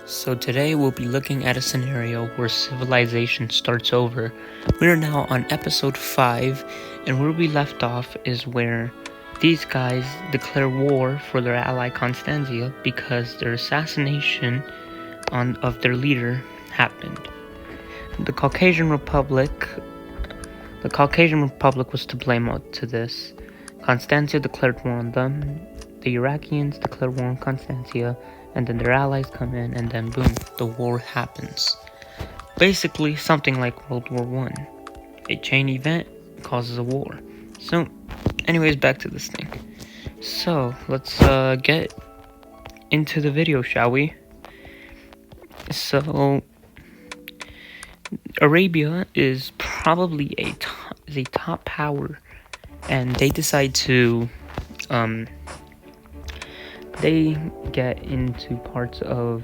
So today we'll be looking at a scenario where civilization starts over. We are now on episode 5, and where we left off is where these guys declare war for their ally Constantia because their assassination of their leader happened. The Caucasian Republic was to blame to this. Constantia declared war on them, the Iraqians declared war on Constantia, and then their allies come in, and then boom, the war happens. Basically, something like World War I. A chain event causes a war. So, anyways, back to this thing. So, let's get into the video, shall we? So, Arabia is probably a top power, and they decide to they get into parts of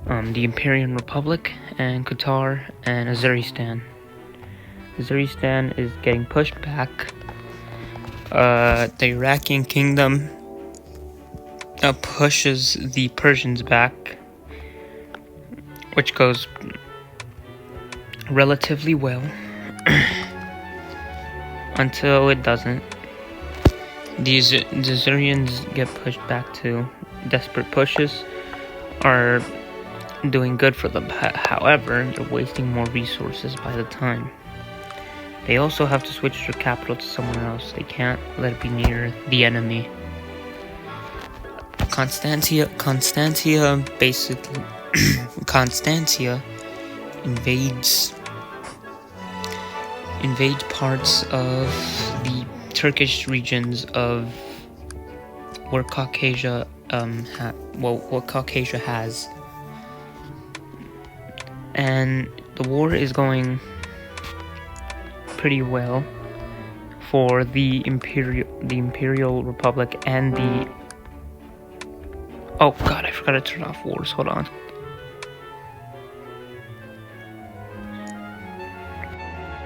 the Arabian Republic and Qatar and Azerbaijan. Azerbaijan is getting pushed back. The Iraqi kingdom pushes the Persians back, which goes relatively well until it doesn't. The Syrians get pushed back too. Desperate pushes are doing good for them. However, they're wasting more resources by the time. They also have to switch their capital to someone else. They can't let it be near the enemy. Constantia basically Constantia invades parts of the Turkish regions of where Caucasia what Caucasia has, and the war is going pretty well for the Imperial Republic and the oh god, I forgot to turn off wars. Hold on.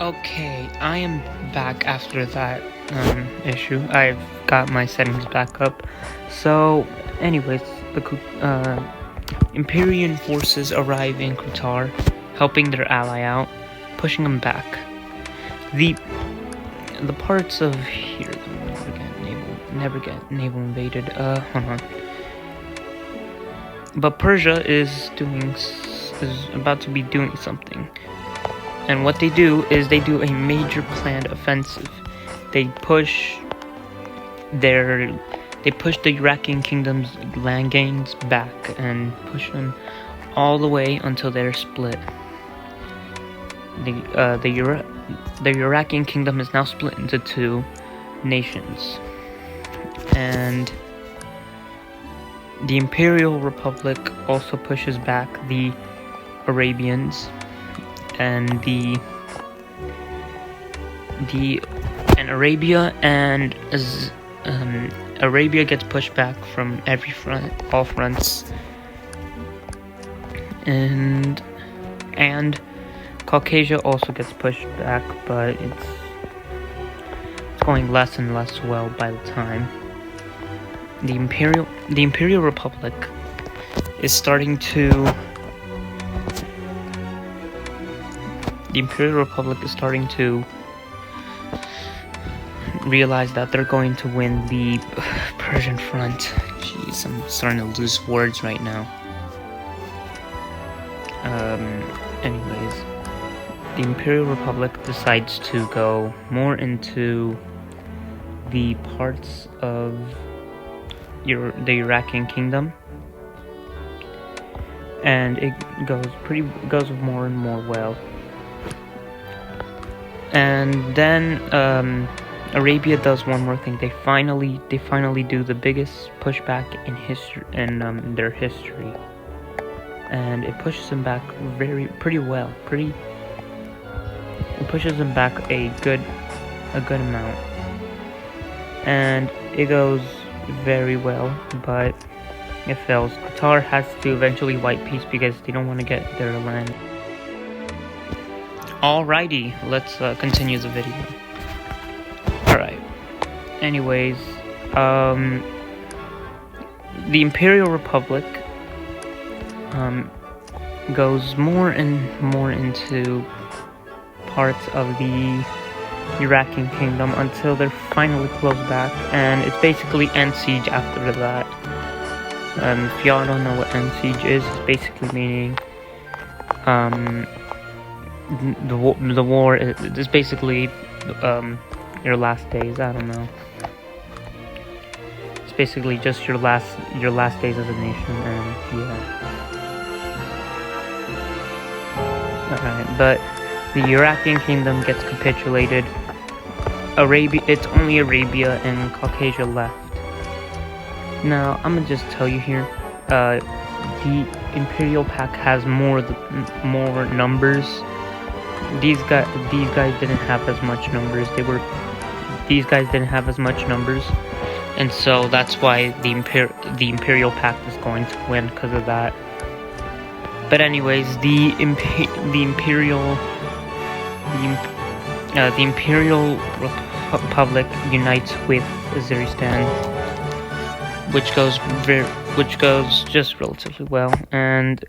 Okay, I am back after that issue. I've got my settings back up. So, anyways, the Imperial forces arrive in Qatar, helping their ally out, pushing them back. The parts of here never get naval invaded. Hold on. But Persia is about to be doing something. And what they do is they do a major planned offensive. They push the Iraqi kingdom's land gains back and push them all the way until they're split. The Iraqi kingdom is now split into two nations, and the Imperial Republic also pushes back the Arabians. And Arabia gets pushed back from all fronts, and Caucasia also gets pushed back, but it's going less and less well by the time. The Imperial Republic is starting to realize that they're going to win the Persian front. Jeez, I'm starting to lose words right now. Anyways, the Imperial Republic decides to go more into the parts of the Iraqi kingdom, and it goes more and more well. And then Arabia does one more thing. They finally do the biggest pushback in history, in their history, and it pushes them back pretty well. It pushes them back a good amount, and it goes very well, but it fails. Qatar has to eventually wipe peace because they don't want to get their land. Alrighty, let's continue the video. Alright. Anyways, the Imperial Republic goes more and more into parts of the Arabian kingdom until they're finally closed back, and it's basically end siege after that. If y'all don't know what end siege is, it's basically meaning the war is basically your last days. I don't know. It's basically just your last days as a nation, and yeah. Alright, but the Arabian kingdom gets capitulated. It's only Arabia and Caucasia left. Now, I'm gonna just tell you here, the Imperial Pack has more numbers. These guys didn't have as much numbers. These guys didn't have as much numbers, and so that's why the Imperial Pack is going to win because of that. But anyways, the Imperial Republic unites with Azeristan, which goes just relatively well, and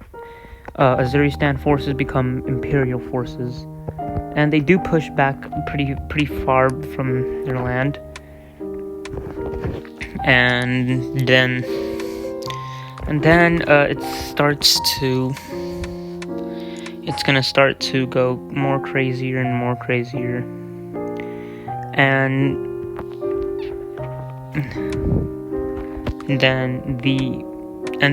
Azeristan forces become Imperial forces, and they do push back pretty far from their land, and then it's gonna start to go more crazier and more crazier, and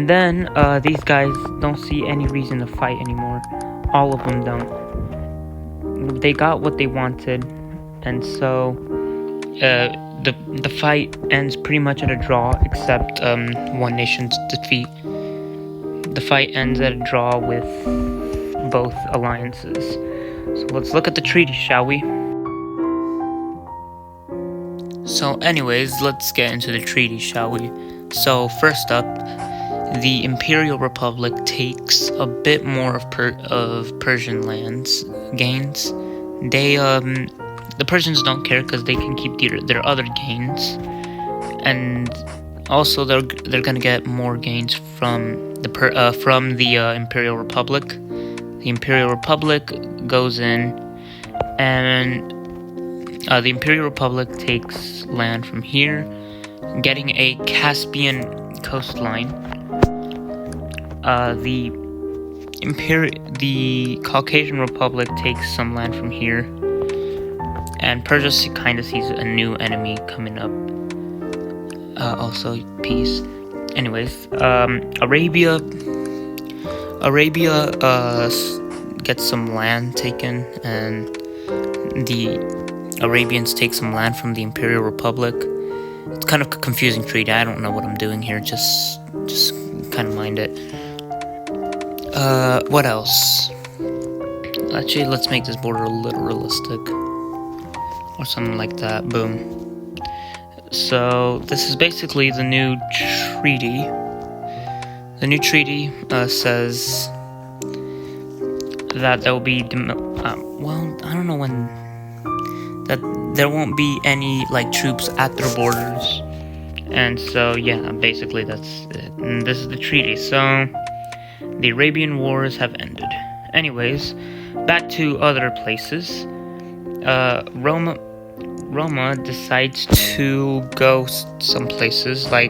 then these guys don't see any reason to fight anymore. All of them don't. They got what they wanted, and so the fight ends pretty much at a draw, except one nation's defeat. The fight ends at a draw with both alliances. So let's look at the treaty, shall we? So anyways, let's get into the treaty, shall we? So first up, the Imperial Republic takes a bit more of Persian lands gains. The Persians don't care because they can keep their other gains, and also they're gonna get more gains from the Imperial Republic. The Imperial Republic goes in, and the Imperial Republic takes land from here, getting a Caspian coastline. The Caucasian Republic takes some land from here, and Persia kind of sees a new enemy coming up. Also peace. Anyways, Arabia gets some land taken, and the Arabians take some land from the Imperial Republic. It's kind of a confusing treaty. I don't know what I'm doing here. Just kind of mind it. What else? Actually, let's make this border a little realistic, or something like that. Boom. So this is basically the new treaty. The new treaty says that there will be well, I don't know when, that there won't be any troops at their borders, and so yeah, basically that's it. And this is the treaty. So the Arabian Wars have ended. Anyways, back to other places. Roma decides to go some places they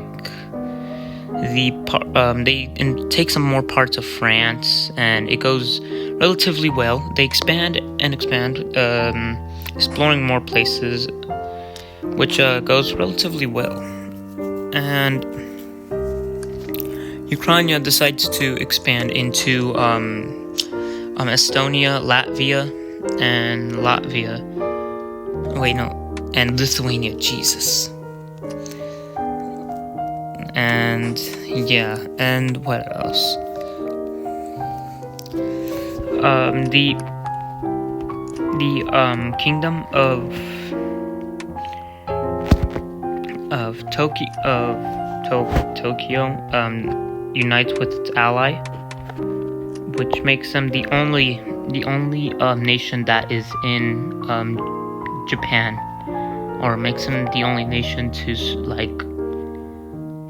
take some more parts of France, and it goes relatively well. They expand, exploring more places, which goes relatively well. And Ukraine decides to expand into Estonia, and Lithuania. Jesus. And yeah, and what else? The kingdom of Tokyo unites with its ally, which makes them the only nation that is in Japan, or makes them the only nation to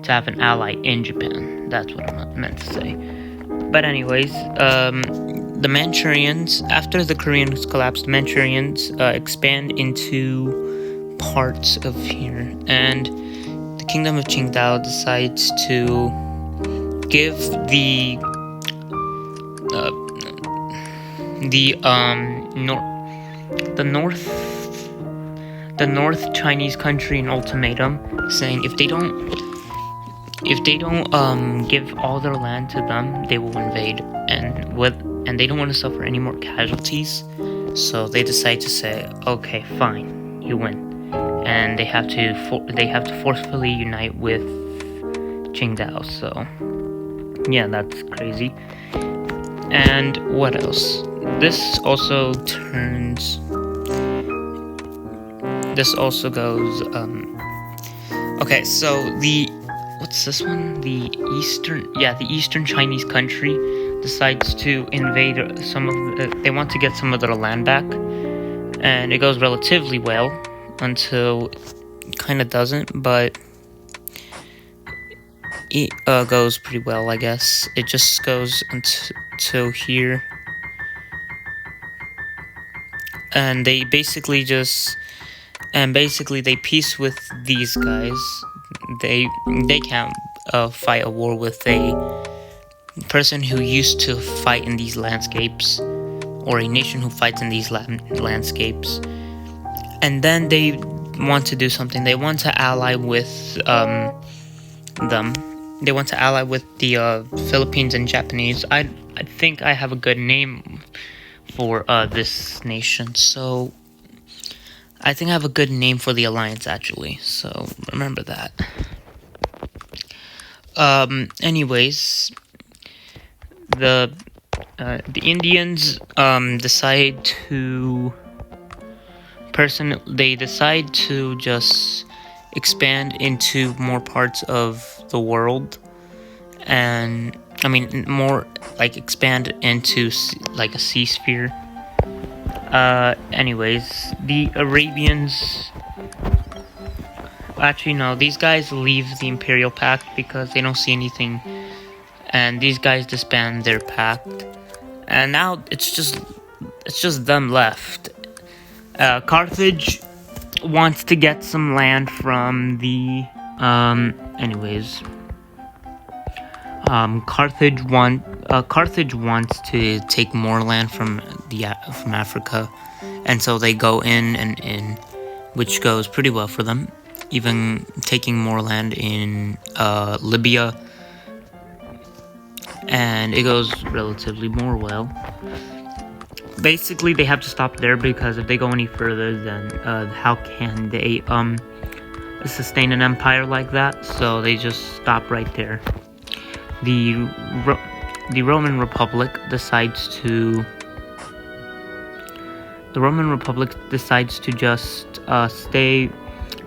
have an ally in Japan. That's what I meant to say. But anyways, the Manchurians, after the Koreans collapsed, the Manchurians expand into parts of here, and the Kingdom of Qingdao decides to give uh, the North Chinese country an ultimatum, saying if they don't give all their land to them, they will invade, and they don't want to suffer any more casualties. So they decide to say, okay, fine, you win, and they have to forcefully unite with Qingdao. So yeah, that's crazy. And what else? This also goes. Okay, so what's this one? The Eastern Chinese country decides to invade they want to get some of their land back, and it goes relatively well until it kind of doesn't, but it goes pretty well, I guess. It just goes until here, and they basically peace with these guys. They can't fight a war with a person who used to fight in these landscapes, or a nation who fights in these landscapes. And then they want to do something. They want to ally with them. They want to ally with the Philippines and Japanese. I think I have a good name for this nation. So I think I have a good name for the alliance, actually. So remember that. Anyways, the Indians decide to just expand into more parts of the world, and I mean more like expand into like a sea sphere. Anyways, the Arabians. Actually, no, these guys leave the Imperial Pact because they don't see anything, and these guys disband their pact, and now it's just them left. Carthage wants to get some land from the Carthage wants to take more land from Africa, and so they go in, which goes pretty well for them. Even taking more land in Libya, and it goes relatively more well. Basically, they have to stop there because if they go any further, then how can they sustain an empire like that? So they just stop right there. The Roman Republic decides to just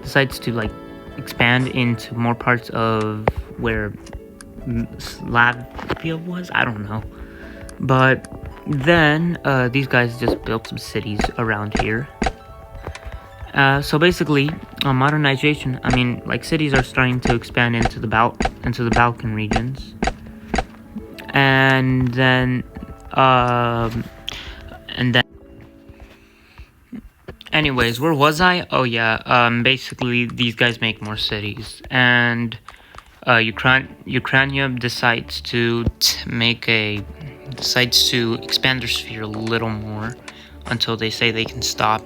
decides to like expand into more parts of where Slavia was. I don't know, but then these guys just built some cities around here. So basically, modernization. I mean, like cities are starting to expand into the Balkan regions, and then. Anyways, where was I? Oh yeah, basically these guys make more cities, and Ukraine decides to expand their sphere a little more until they say they can stop.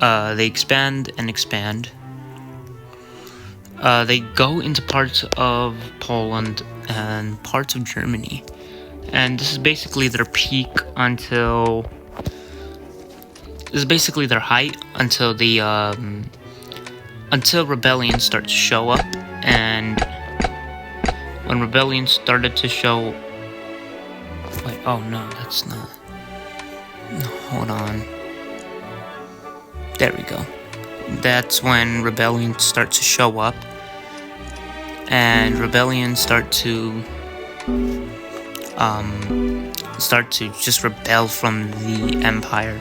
They expand and expand. They go into parts of Poland and parts of Germany, and this is basically their peak until. This is basically their height until the until rebellion starts to show up, and when rebellion started to show. Wait, oh no, that's not. No, hold on. There we go. That's when rebellion starts to show up, and rebellion start to just rebel from the empire.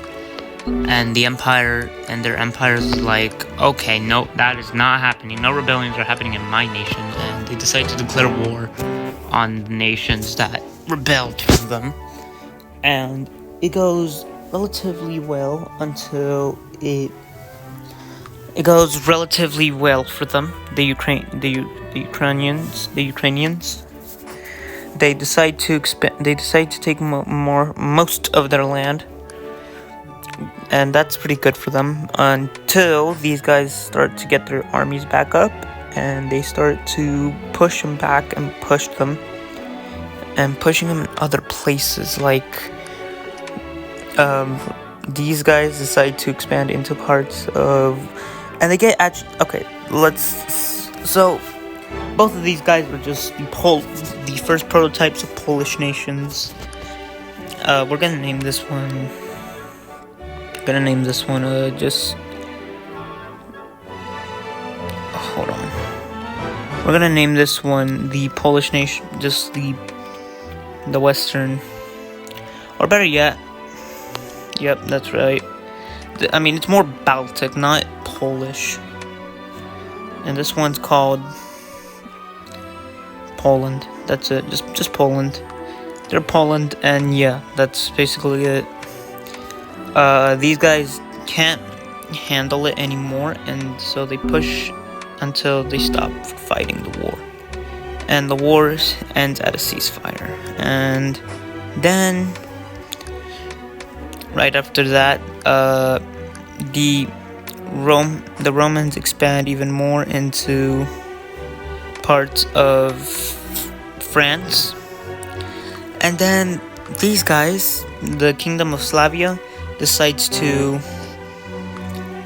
And their empire is like, okay, no, that is not happening. No rebellions are happening in my nation, and they decide to declare war on the nations that rebelled from them, and it goes relatively well until it goes relatively well for them. The Ukrainians. They decide to expand. They decide to take most of their land, and that's pretty good for them. Until these guys start to get their armies back up, and they start to push them back and pushing them in other places. Like these guys decide to expand into parts of, and they get okay. So. Both of these guys were just the first prototypes of Polish nations. We're gonna name this one. Just hold on. We're gonna name this one the Polish nation. Just the Western, or better yet, yep, that's right. I mean, it's more Baltic, not Polish. And this one's called Poland. That's it. Just Poland. They're Poland, and yeah, that's basically it. These guys can't handle it anymore, and so they push until they stop fighting the war. And the war ends at a ceasefire. And then right after that, the Romans expand even more into parts of France, and then these guys, the Kingdom of Slavia, decides to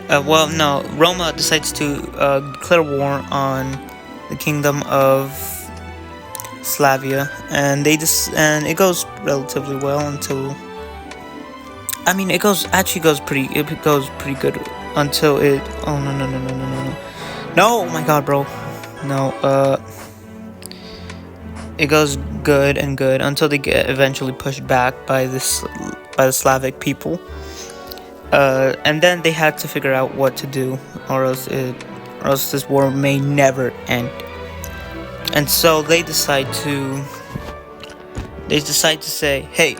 Roma decides to declare war on the Kingdom of Slavia, and it goes relatively well until, I mean, it goes pretty good until it, oh no, oh my god, bro. No, it goes good and good until they get eventually pushed back by the Slavic people, and then they had to figure out what to do, or else this war may never end. And so they decide to say, hey,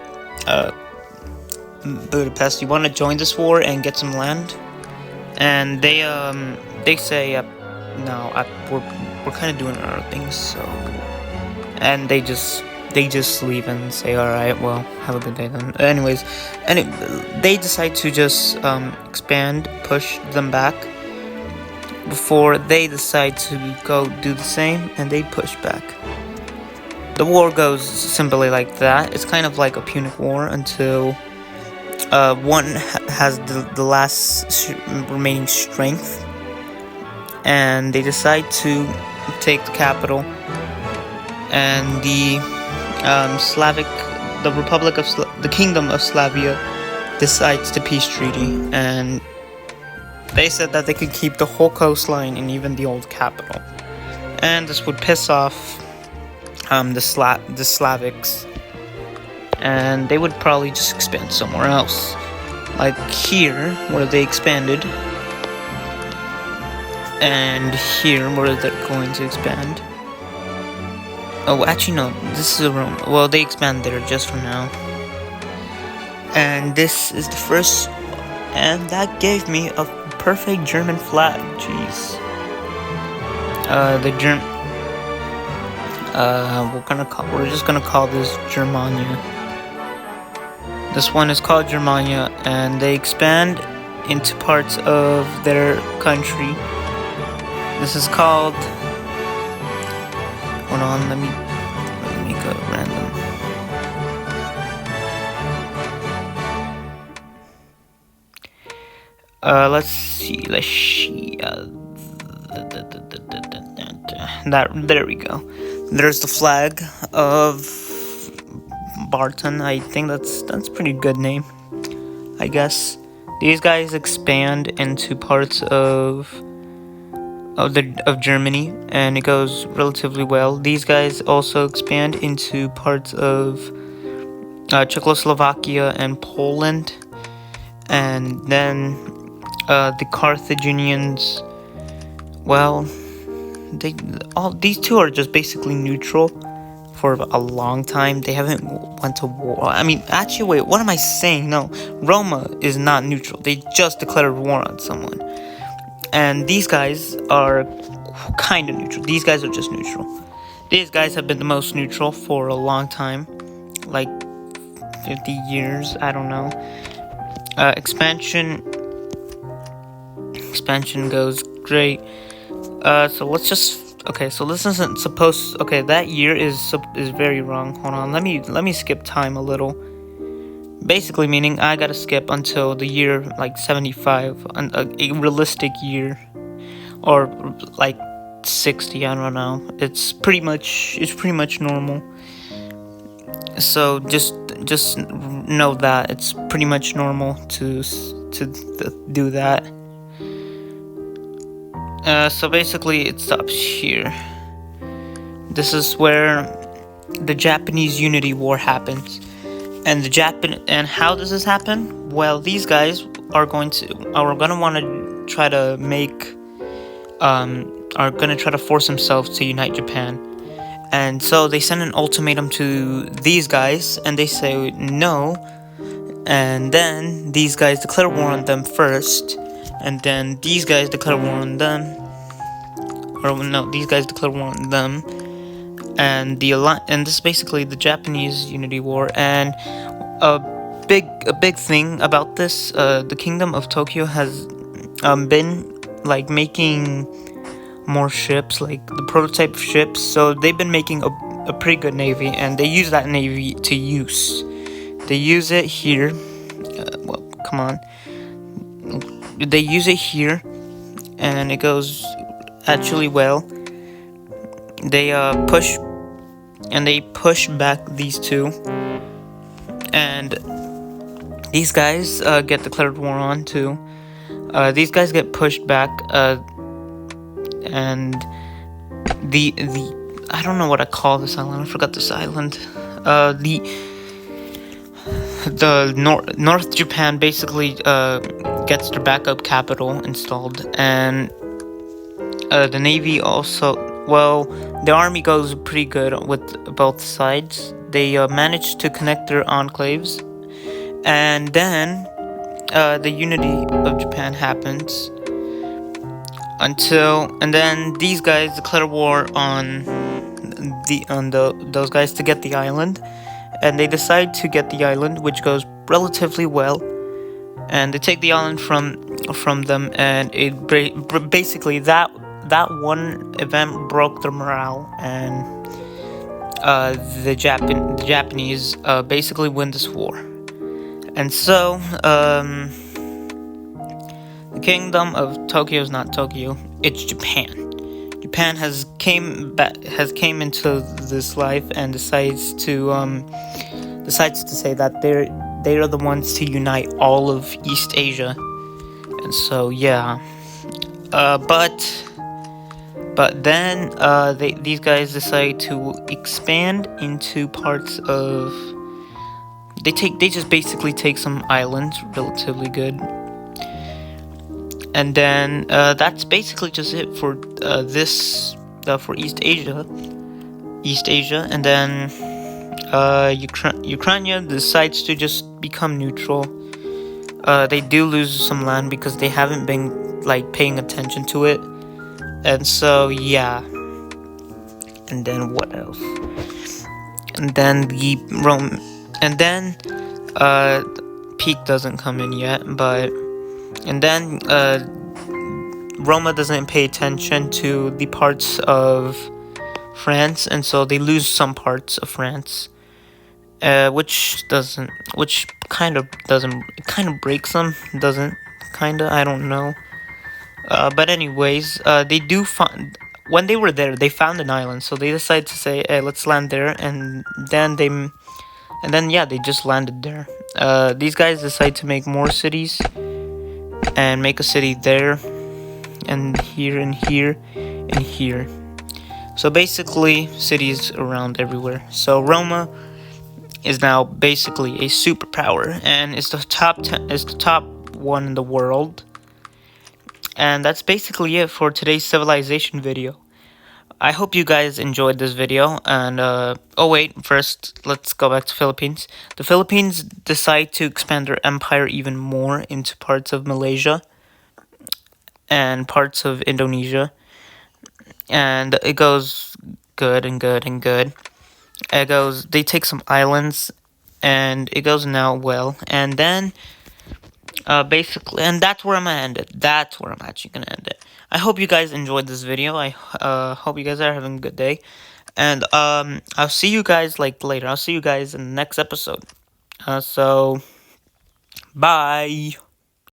Budapest, you want to join this war and get some land? And they say, no, we're kind of doing our things, so, and they just leave and say, all right, well, have a good day then. Anyways, they decide to just expand, push them back before they decide to go do the same, and they push back. The war goes simply like that. It's kind of like a Punic War until one has the last remaining strength, and they decide to take the capital, and the the Kingdom of Slavia decides to peace treaty, and they said that they could keep the whole coastline and even the old capital, and this would piss off the Slavics, and they would probably just expand somewhere else, like here where they expanded. And here, where they're going to expand. Oh, actually, no. This is a Rome. Well, they expand there just for now. And this is the first. And that gave me a perfect German flag. Jeez. We're just gonna call this Germania. This one is called Germania, and they expand into parts of their country. This is called, hold on, let me make a random. Let's see. There we go. There's the flag of Barton. I think that's pretty good name, I guess. These guys expand into parts of Germany, and it goes relatively well. These guys also expand into parts of Czechoslovakia and Poland, and then the Carthaginians. Well, these two are just basically neutral for a long time. They haven't went to war. I mean, actually, wait, what am I saying? No, Roma is not neutral. They just declared war on someone. And these guys are kind of neutral. These guys are just neutral. These guys have been the most neutral for a long time. Like 50 years, I don't know. Expansion goes great. So let's just... Okay, so this isn't supposed... Okay, that year is very wrong. Hold on, let me skip time a little. Basically meaning I gotta skip until the year like 75, a realistic year, or like 60. I don't know. It's pretty much normal. So just know that it's pretty much normal to do that. So basically it stops here. This is where the Japanese Unity War happens. And how does this happen? Well, these guys are gonna want to try to force themselves to unite Japan. And so they send an ultimatum to these guys, and they say no. And then these guys declare war on them first, and then these guys declare war on them. Or no, these guys declare war on them. And this is basically the Japanese Unity War. And a big thing about this, the Kingdom of Tokyo has been like making more ships, like the prototype ships. So they've been making a pretty good navy, and they use that navy to use. They use it here. Well, come on. They use it here, and it goes actually well. They push back these two, and these guys get declared war on too. These guys get pushed back, and the I don't know what I call this island. I forgot this island. The North Japan basically gets their backup capital installed, and the navy also. Well, the army goes pretty good with both sides. They manage to connect their enclaves, and then the unity of Japan happens. And then these guys declare war on those guys to get the island, and they decide to get the island, which goes relatively well. And they take the island from them, and it basically that one event broke their morale, and the Japanese basically win this war. And so the Kingdom of Tokyo is not Tokyo; it's Japan. Japan has came into this life and decides to say that they are the ones to unite all of East Asia. And so yeah, but then these guys decide to expand into parts of. They just basically take some islands, relatively good, and then that's basically just it for for East Asia. And then Ukraine decides to just become neutral. They do lose some land because they haven't been like paying attention to it. And so, yeah. And then what else? And then Peak doesn't come in yet, and then Roma doesn't pay attention to the parts of France, and so they lose some parts of France, which kind of breaks them, I don't know. But anyways, they do find, when they were there, they found an island, so they decided to say, hey, let's land there, and then they just landed there. These guys decide to make more cities, and make a city there, and here, and here, and here. So basically, cities around everywhere. So Roma is now basically a superpower, and it's the top one in the world. And that's basically it for today's civilization video. I hope you guys enjoyed this video. And oh wait, first let's go back to Philippines. The Philippines decide to expand their empire even more into parts of Malaysia and parts of Indonesia, and it goes good and good and good. It goes. They take some islands, and it goes now well. And then basically, and that's where I'm gonna end it. That's where I'm actually gonna end it. I hope you guys enjoyed this video. I hope you guys are having a good day, and I'll see you guys like later. I'll see you guys in the next episode. So bye.